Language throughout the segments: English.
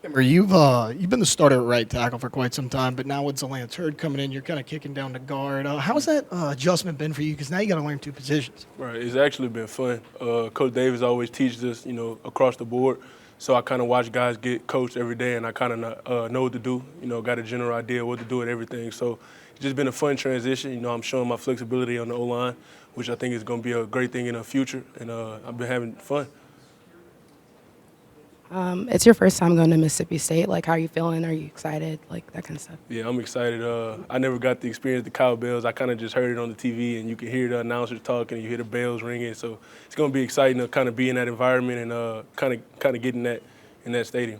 Emery, you've been the starter at right tackle for quite some time, but now with Zalance Hurd coming in, you're kind of kicking down the guard. How's that adjustment been for you? Because now you got to learn two positions. Right, it's actually been fun. Coach Davis always teaches us, across the board. So I kind of watch guys get coached every day, and I kind of know what to do. Got a general idea what to do with everything. So it's just been a fun transition. I'm showing my flexibility on the O line, which I think is going to be a great thing in the future, and I've been having fun. It's your first time going to Mississippi State. Like, how are you feeling? Are you excited? Like, that kind of stuff. Yeah, I'm excited. I never got to experience the cowbells. I kind of just heard it on the TV, and you can hear the announcers talking, and you hear the bells ringing. So it's going to be exciting to kind of be in that environment and kind of getting that in that stadium.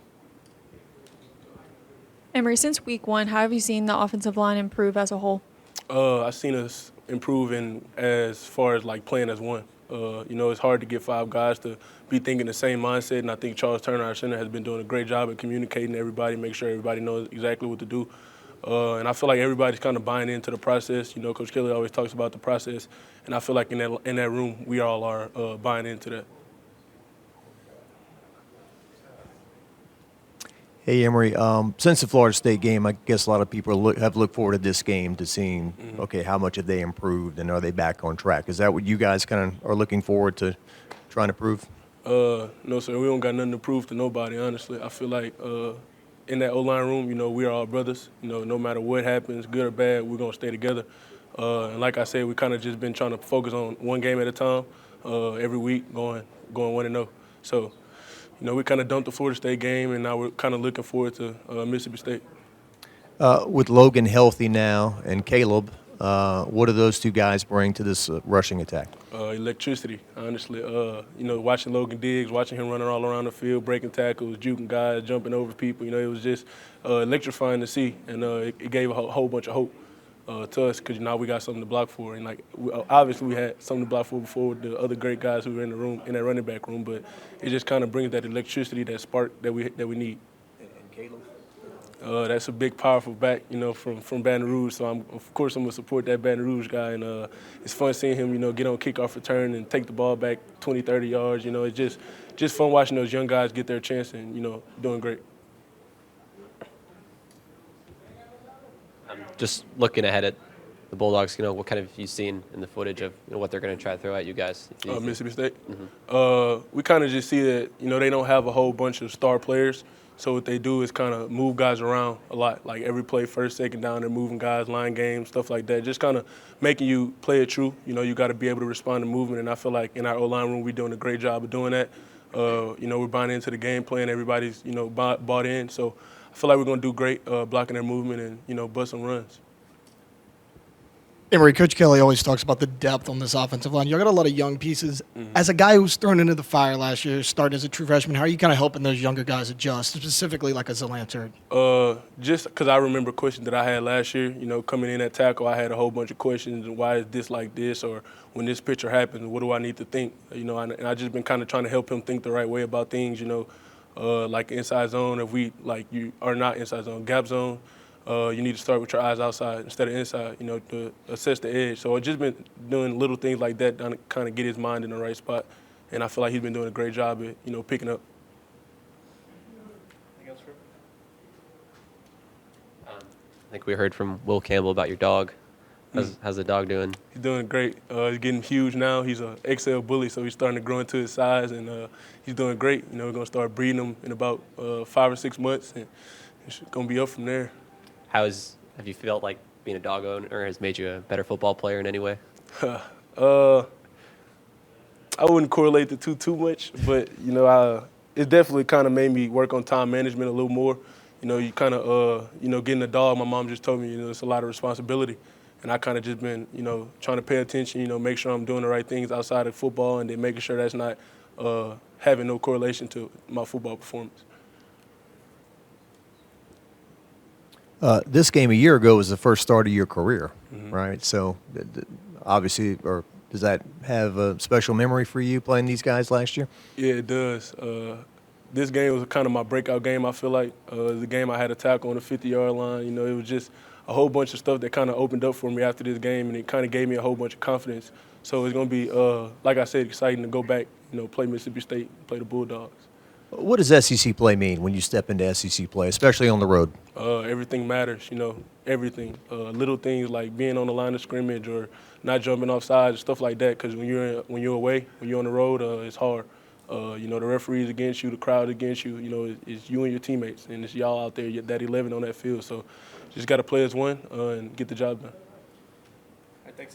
Emery, since week one, how have you seen the offensive line improve as a whole? I've seen us improve in as far as like playing as one. It's hard to get five guys to be thinking the same mindset, and I think Charles Turner, our center, has been doing a great job at communicating to everybody, make sure everybody knows exactly what to do. And I feel like everybody's kind of buying into the process. Coach Kelly always talks about the process, and I feel like in that room, we all are buying into that. Hey, Emery, since the Florida State game, I guess a lot of people have looked forward to this game to seeing, okay, how much have they improved and are they back on track? Is that what you guys kind of are looking forward to trying to prove? No, sir. We don't got nothing to prove to nobody, honestly. I feel like in that O-line room, we are all brothers. No matter what happens, good or bad, we're going to stay together. And like I said, we kind of just been trying to focus on one game at a time every week, going 1-0. So, we kind of dumped the Florida State game, and now we're kind of looking forward to Mississippi State. With Logan healthy now and Caleb, what do those two guys bring to this rushing attack? Electricity, honestly. Watching Logan Diggs, watching him running all around the field, breaking tackles, juking guys, jumping over people, it was just electrifying to see, and it gave a whole bunch of hope to us because now we got something to block for. And, obviously we had something to block for before with the other great guys who were in the room, in that running back room, but it just kind of brings that electricity, that spark that we need. And Caleb? That's a big, powerful back, from Baton Rouge. So, of course, I'm going to support that Baton Rouge guy. And it's fun seeing him, get on kickoff return and take the ball back 20, 30 yards. It's just fun watching those young guys get their chance and, doing great. Just looking ahead at the Bulldogs, what kind of you seen in the footage of what they're going to try to throw at you guys? Mississippi State? We kind of just see that, they don't have a whole bunch of star players. So what they do is kind of move guys around a lot. Like every play, first, second down, they're moving guys, line games, stuff like that. Just kind of making you play it true. You got to be able to respond to movement. And I feel like in our O-line room, we're doing a great job of doing that. We're buying into the game plan. Everybody's, bought in. So I feel like we're going to do great blocking their movement and, bust some runs. Emery, Coach Kelly always talks about the depth on this offensive line. You got a lot of young pieces. As a guy who was thrown into the fire last year, starting as a true freshman, how are you kind of helping those younger guys adjust, specifically like a Zalance Hurd? Just because I remember questions that I had last year, coming in at tackle, I had a whole bunch of questions. Why is this like this? Or when this picture happens, what do I need to think? And I just been kind of trying to help him think the right way about things, like inside zone. If you are not inside zone, gap zone. You need to start with your eyes outside instead of inside, to assess the edge. So I've just been doing little things like that to kind of get his mind in the right spot. And I feel like he's been doing a great job at, picking up. Anything else for him? I think we heard from Will Campbell about your dog. How's the dog doing? He's doing great. He's getting huge now. He's an XL bully, so he's starting to grow into his size, and he's doing great. We're going to start breeding him in about 5 or 6 months, and it's going to be up from there. Have you felt like being a dog owner has made you a better football player in any way? I wouldn't correlate the two too much, but it definitely kind of made me work on time management a little more. You kind of getting a dog. My mom just told me it's a lot of responsibility, and I kind of just been trying to pay attention. Make sure I'm doing the right things outside of football, and then making sure that's not having no correlation to my football performance. This game a year ago was the first start of your career, right? So obviously, or does that have a special memory for you playing these guys last year? Yeah, it does. This game was kind of my breakout game, I feel like. It was a game I had a tackle on the 50-yard line. It was just a whole bunch of stuff that kind of opened up for me after this game, and it kind of gave me a whole bunch of confidence. So it's going to be, like I said, exciting to go back, play Mississippi State, play the Bulldogs. What does SEC play mean when you step into SEC play, especially on the road? Everything matters, everything. Little things like being on the line of scrimmage or not jumping off sides, stuff like that. Because when you're away, when you're on the road, it's hard. The referee's against you, the crowd against you. It's you and your teammates, and it's y'all out there, that 11 on that field. So just got to play as one and get the job done.